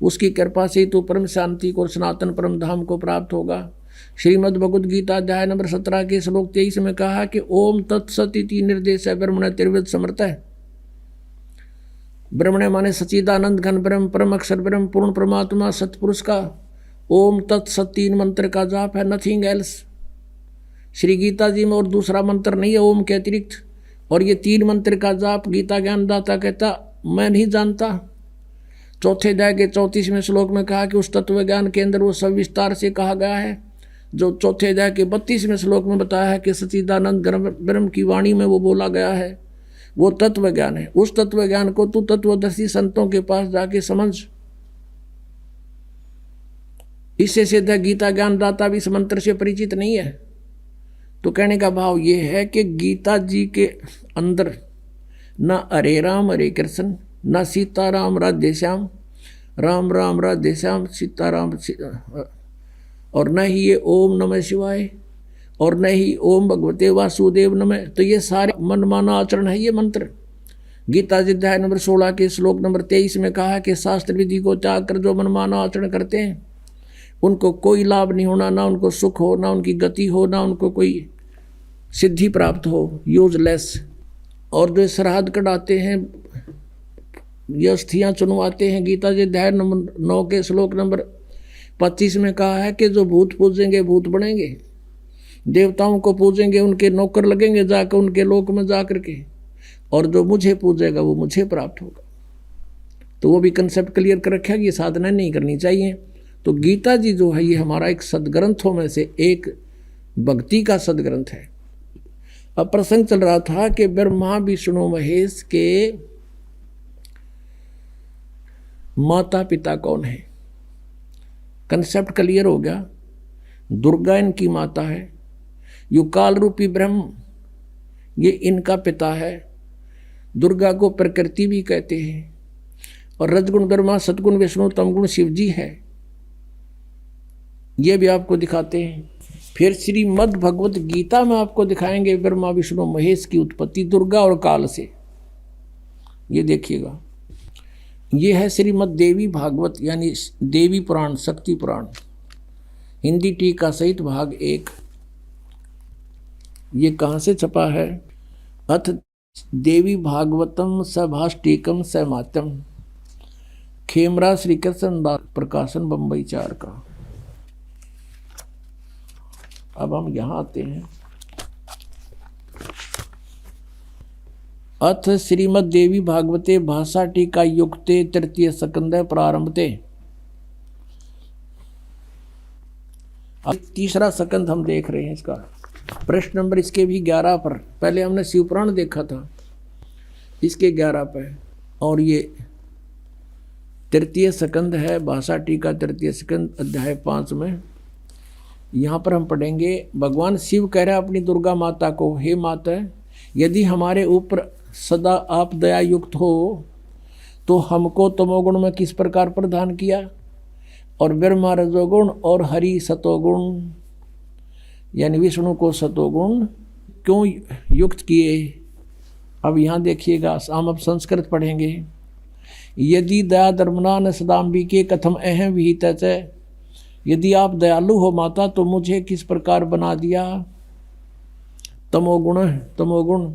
उसकी कृपा से तू परम शांति को और सनातन परम धाम को प्राप्त होगा। श्रीमद् भगवद गीता अध्याय नंबर 17 के श्लोक 23 में कहा कि ओम तत्सत इति निर्देश है ब्रह्मण त्रिविध समर्थ है। ब्रह्मण माने सच्चिदानंद घन ब्रह्म, परम अक्षर ब्रह्म, पूर्ण परमात्मा सतपुरुष का ओम तत्सत 3 मंत्र का जाप है, नथिंग एल्स। श्री गीता जी में और दूसरा मंत्र नहीं है ओम के अतिरिक्त। और ये 3 मंत्र का जाप गीता ज्ञानदाता कहता मैं नहीं जानता। चौथे अध्याय के 34वें श्लोक में कहा कि उस तत्व ज्ञान के अंदर वो सब विस्तार से कहा गया है जो चौथे अध्याय के 32वें श्लोक में बताया है कि सच्चिदानंद ब्रह्म की वाणी में वो बोला गया है। वो तत्व ज्ञान है। उस तत्व ज्ञान को तू तत्वदर्शी संतों के पास जाके समझ। इससे सिद्ध है गीता ज्ञानदाता भी इस मंत्र से परिचित नहीं है। तो कहने का भाव ये है कि गीता जी के अंदर न हरे राम हरे कृष्ण, न सीताराम राधे श्याम, राम राम राधे श्याम सीताराम, और न ही ये ओम नमः शिवाय, और न ही ओम भगवते वासुदेव नमः। तो ये सारे मनमाना आचरण है ये मंत्र। गीता जी अध्याय नंबर 16 के श्लोक नंबर 23 में कहा कि शास्त्र विधि को त्याग कर जो मनमाना आचरण करते हैं उनको कोई लाभ नहीं होना, ना उनको सुख हो, ना उनकी गति हो, ना उनको कोई सिद्धि प्राप्त हो, यूजलेस। और जो श्राद्ध कढ़ाते हैं, ये अस्थियाँ चुनवाते हैं, गीता जी अध्याय नंबर 9 के श्लोक नंबर 25 में कहा है कि जो भूत पूजेंगे भूत बनेंगे, देवताओं को पूजेंगे उनके नौकर लगेंगे जाकर उनके लोक में जा कर के, और जो मुझे पूजेगा वो मुझे प्राप्त होगा। तो वो भी कंसेप्ट क्लियर कर रखा कि ये साधना नहीं करनी चाहिए। तो गीता जी जो है ये हमारा एक सदग्रंथों में से एक भक्ति का सदग्रंथ है। अब प्रसंग चल रहा था कि ब्रह्मा विष्णु महेश के माता पिता कौन है। कंसेप्ट क्लियर हो गया। दुर्गा इनकी माता है, यु काल रूपी ब्रह्म ये इनका पिता है। दुर्गा को प्रकृति भी कहते हैं, और रजगुण ब्रह्मा, सतगुण विष्णु, तमगुण शिव जी है। ये भी आपको दिखाते हैं। फिर श्रीमद् भगवत गीता में आपको दिखाएंगे ब्रह्मा विष्णु महेश की उत्पत्ति दुर्गा और काल से। ये देखिएगा, ये है श्रीमद् देवी भागवत यानी देवी पुराण, शक्ति पुराण, हिंदी टीका सहित भाग 1। ये कहाँ से छपा है? अथ देवी भागवतम सभाष्टिकम समात्यम, खेमरा श्री कृष्ण दास प्रकाशन, बम्बई 4 का। अब हम यहाँ आते हैं। अथ श्रीमद् देवी भागवते भाषा टीका युक्ते तृतीय स्कंध प्रारंभते। अब तीसरा स्कंध हम देख रहे हैं। इसका प्रश्न नंबर इसके भी 11 पर, पहले हमने शिवपुराण देखा था, इसके 11 पर, और ये तृतीय स्कंध है भाषा टीका तृतीय स्कंध अध्याय 5 में। यहाँ पर हम पढ़ेंगे, भगवान शिव कह रहे हैं अपनी दुर्गा माता को, हे माता यदि हमारे ऊपर सदा आप दया युक्त हो तो हमको तमोगुण में किस प्रकार प्रदान किया, और ब्रह्मा रजोगुण और हरि सतोगुण यानी विष्णु को सतोगुण क्यों युक्त किए। अब यहाँ देखिएगा, हम अब संस्कृत पढ़ेंगे। यदि दया धर्मना न सदाम्बिके कथम अहम विहित है, यदि आप दयालु हो माता तो मुझे किस प्रकार बना दिया। तमोगुण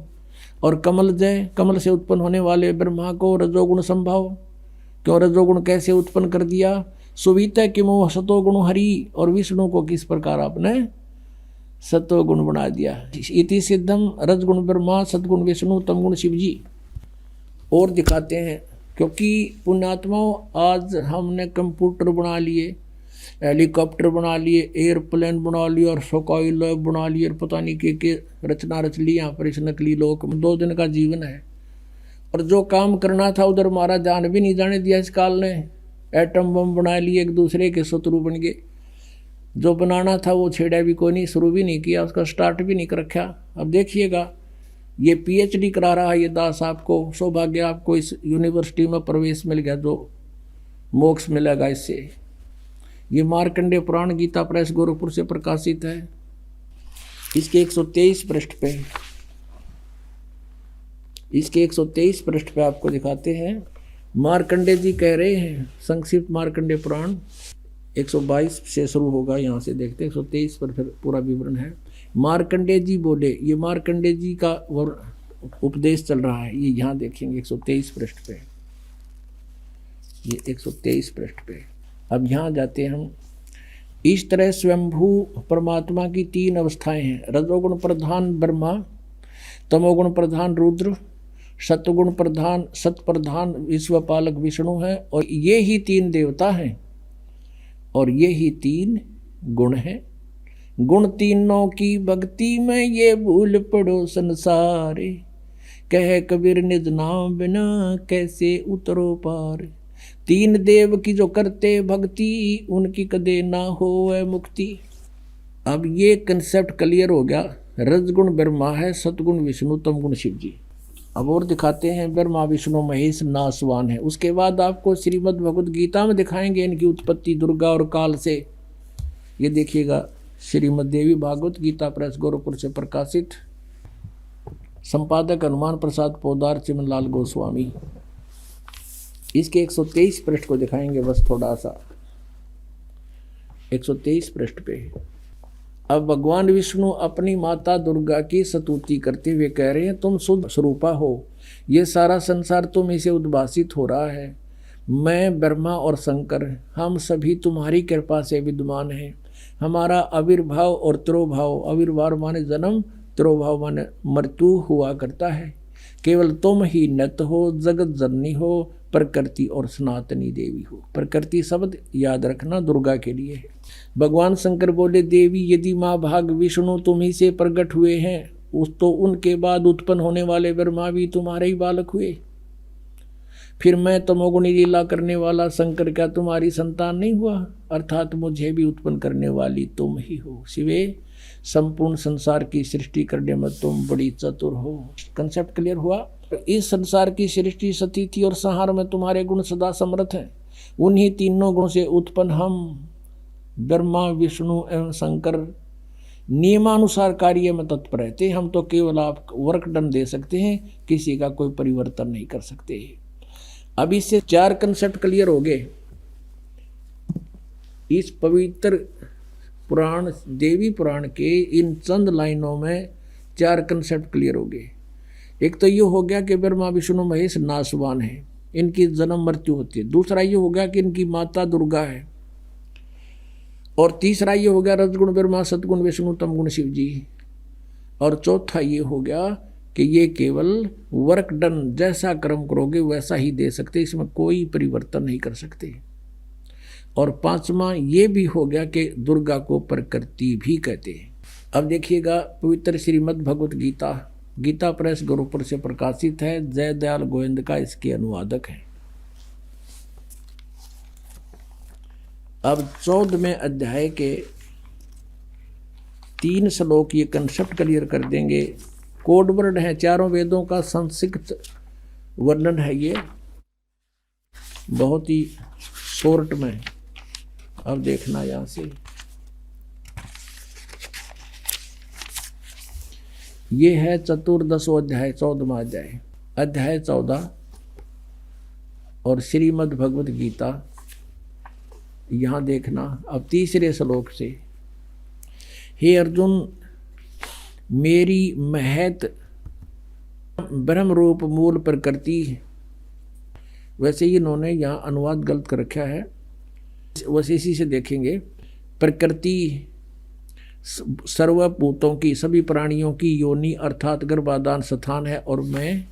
और कमल जय, कमल से उत्पन्न होने वाले ब्रह्मा को रजोगुण संभव, क्यों रजोगुण कैसे उत्पन्न कर दिया। सुवित किमो सतोगुण हरि, और विष्णु को किस प्रकार आपने सतोगुण बना दिया। इति सिद्धम रजगुण ब्रह्मा सतगुण विष्णु तमगुण शिव जी। और दिखाते हैं, क्योंकि पुण्यात्माओं आज हमने कंप्यूटर बना लिए, हेलीकॉप्टर बना लिए, एयरप्लेन बना लिए, और स्काई लैब बना लिए, और पता नहीं के रचना रच ली यहाँ पर इस नकली लोक में। 2 दिन का जीवन है, और जो काम करना था उधर हमारा जान भी नहीं जाने दिया इस काल ने। एटम बम बना लिए, एक दूसरे के शत्रु बन गए। जो बनाना था वो छेड़ा भी कोई नहीं, शुरू भी नहीं किया, उसका स्टार्ट भी नहीं कर रखा। अब देखिएगा, ये पीएचडी करा रहा है ये दास, आपको सौभाग्य, आपको इस यूनिवर्सिटी में प्रवेश मिल गया, जो मोक्ष मिलेगा इससे। ये मार्कंडेय पुराण गीता प्रेस गोरखपुर से प्रकाशित है। इसके 123 पृष्ठ पे, इसके 123 पृष्ठ पे आपको दिखाते हैं। मार्कंडेय जी कह रहे हैं, संक्षिप्त मार्कंडेय पुराण 122 से शुरू होगा, यहाँ से देखते हैं 123 पर फिर पूरा विवरण है। मार्कंडेय जी बोले, ये मार्कंडेय जी का उपदेश चल रहा है, ये यहाँ देखेंगे 123 पृष्ठ पे, ये 123 पृष्ठ पे। अब यहाँ जाते हैं हम। इस तरह स्वयंभू परमात्मा की 3 अवस्थाएं हैं, रजोगुण प्रधान ब्रह्मा, तमोगुण प्रधान रुद्र, सत्वगुण प्रधान सत्प्रधान विश्वपालक विष्णु है, और ये ही 3 देवता हैं, और ये ही 3 गुण हैं। गुण तीनों की भक्ति में ये भूल पड़ो संसारे, कह कबीर निज नाम बिना कैसे उतरो पार। 3 देव की जो करते भक्ति, उनकी कदे ना होवे मुक्ति। अब ये कंसेप्ट क्लियर हो गया। रजगुण ब्रह्मा है, सतगुण विष्णु, तमगुण शिव जी। अब और दिखाते हैं, ब्रह्मा विष्णु महेश नासवान है। उसके बाद आपको श्रीमद् भगवद गीता में दिखाएंगे इनकी उत्पत्ति दुर्गा और काल से। ये देखिएगा, श्रीमद् देवी भागवत गीता प्रेस गोरखपुर से प्रकाशित, संपादक हनुमान प्रसाद पोदार चिमनलाल गोस्वामी। इसके 123 पृष्ठ को दिखाएंगे बस थोड़ा सा, 123 पृष्ठ पे। अब भगवान विष्णु अपनी माता दुर्गा की स्तुति करते हुए कह रहे हैं, तुम शुद्ध स्वरूपा हो, ये सारा संसार तुम इसे उद्भासित हो रहा है। मैं ब्रह्मा और शंकर, हम सभी तुम्हारी कृपा से विद्यमान हैं। हमारा आविर्भाव और तिरोभाव, आविर्भाव माने जन्म, तिरोभाव माने मृत्यु हुआ करता है। केवल तुम ही नत हो, जगत जननी हो, प्रकृति और सनातनी देवी हो। प्रकृति शब्द याद रखना दुर्गा के लिए है। भगवान शंकर बोले, देवी यदि माँ भाग विष्णु तुम ही से प्रकट हुए हैं, उस तो उनके बाद उत्पन्न होने वाले ब्रह्मा भी तुम्हारे ही बालक हुए। फिर मैं तमोगुणी लीला करने वाला शंकर क्या तुम्हारी संतान नहीं हुआ? अर्थात मुझे भी उत्पन्न करने वाली तुम ही हो। शिवे, संपूर्ण संसार की सृष्टि करने में तुम बड़ी चतुर हो। कंसेप्ट क्लियर हुआ? इस संसार की सृष्टि स्थिति और संहार में तुम्हारे गुण सदा समर्थ हैं। उन्हीं तीनों गुणों से उत्पन्न हम ब्रह्मा विष्णु एवं शंकर नियमानुसार कार्य में तत्पर रहते। हम तो केवल आप वर्क डन दे सकते हैं, किसी का कोई परिवर्तन नहीं कर सकते। अब इससे 4 कंसेप्ट क्लियर हो गए। इस पवित्र पुराण देवी पुराण के इन चंद लाइनों में 4 कंसेप्ट क्लियर हो गए। एक तो ये हो गया कि ब्रह्मा विष्णु महेश नासवान है, इनकी जन्म मृत्यु होती है। दूसरा ये हो गया कि इनकी माता दुर्गा है। और तीसरा ये हो गया रजगुण ब्रह्मा, सतगुण विष्णु, तमगुण शिव जी। और चौथा ये हो गया कि ये केवल वर्क डन, जैसा कर्म करोगे वैसा ही दे सकते, इसमें कोई परिवर्तन नहीं कर सकते। और 5वां ये भी हो गया कि दुर्गा को प्रकृति भी कहते हैं। अब देखिएगा, पवित्र श्रीमद् भगवत गीता, गीता प्रेस गोरखपुर से प्रकाशित है। जय दयाल गोविंद का इसके अनुवादक है। अब 14वें अध्याय के 3 श्लोक ये कंसेप्ट क्लियर कर देंगे। कोड वर्ड है, चारों वेदों का संक्षिप्त वर्णन है ये, बहुत ही शॉर्ट में। अब देखना यहाँ से, ये है चतुर्दशो अध्याय, 14वां अध्याय, अध्याय 14 और श्रीमद् भगवद गीता। यहाँ देखना अब 3रे श्लोक से, हे अर्जुन, मेरी महत ब्रह्म रूप मूल प्रकृति, वैसे ही इन्होंने यहाँ अनुवाद गलत कर रखा है, वैसे इसी से देखेंगे। प्रकृति सर्वभूतों की, सभी प्राणियों की योनि अर्थात गर्भाधान स्थान है, और मैं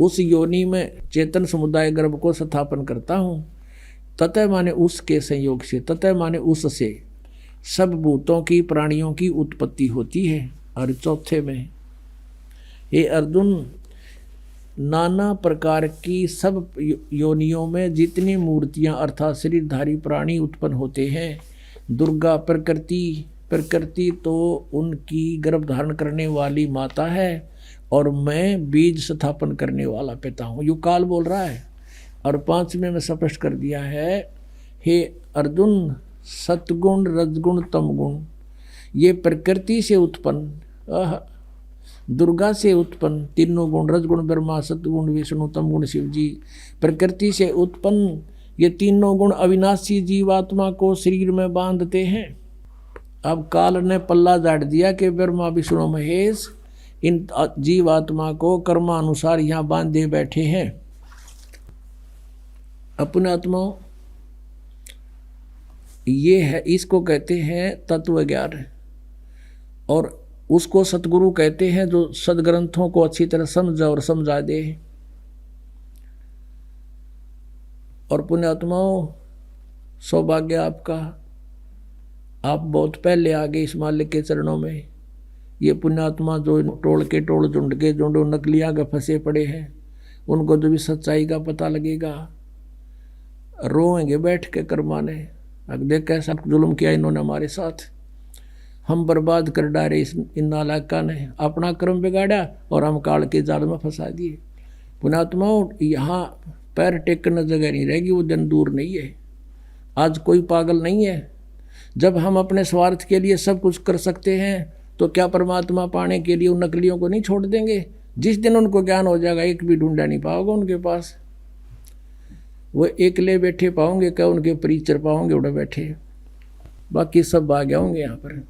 उस योनि में चेतन समुदाय गर्भ को स्थापन करता हूँ। ततः माने उसके संयोग से, ततः माने उससे सब भूतों की, प्राणियों की उत्पत्ति होती है। और चौथे में, हे अर्जुन, नाना प्रकार की सब योनियों में जितनी मूर्तियां अर्थात शरीरधारी प्राणी उत्पन्न होते हैं, दुर्गा प्रकृति तो उनकी गर्भ धारण करने वाली माता है और मैं बीज स्थापन करने वाला पिता हूँ, यू काल बोल रहा है। और 5वें में स्पष्ट कर दिया है, हे अर्जुन सतगुण रजगुण तमगुण ये प्रकृति से उत्पन्न, दुर्गा से उत्पन्न तीनों गुण, रजगुण ब्रह्मा, सतगुण विष्णु, तमगुण शिव जी, प्रकृति से उत्पन्न ये तीनों गुण अविनाशी जीवात्मा को शरीर में बांधते हैं। अब काल ने पल्ला झाड़ दिया कि ब्रह्मा विष्णु महेश इन जीवात्मा को कर्मानुसार यहाँ बांधे बैठे हैं। अपने आत्मा ये है, इसको कहते हैं तत्व ज्ञान, और उसको सतगुरु कहते हैं जो सदग्रंथों को अच्छी तरह समझा और समझा दे। और पुण्यात्माओं सौभाग्य आपका, आप बहुत पहले आ गए इस मालिक के चरणों में। ये पुण्यात्मा जो टोल झुंड के झुंडों नकलियाँ के फंसे पड़े हैं, उनको जो भी सच्चाई का पता लगेगा रोएंगे बैठ के कर्माने, अब देख कैसा जुल्म किया इन्होंने हमारे साथ, हम बर्बाद कर डाले इन नालायका ने, अपना कर्म बिगाड़ा और हम काल के जाल में फंसा दिए। पुण्यात्माओं यहाँ पैर टेकने जगह नहीं रहेगी, वो दिन दूर नहीं है। आज कोई पागल नहीं है। जब हम अपने स्वार्थ के लिए सब कुछ कर सकते हैं तो क्या परमात्मा पाने के लिए उन नकलियों को नहीं छोड़ देंगे? जिस दिन उनको ज्ञान हो जाएगा एक भी ढूंढा नहीं पाओगे उनके पास, वो एकले बैठे पाओगे क्या, उनके परिचर पाओगे उड़े बैठे, बाकी सब आ गए होंगे यहाँ पर।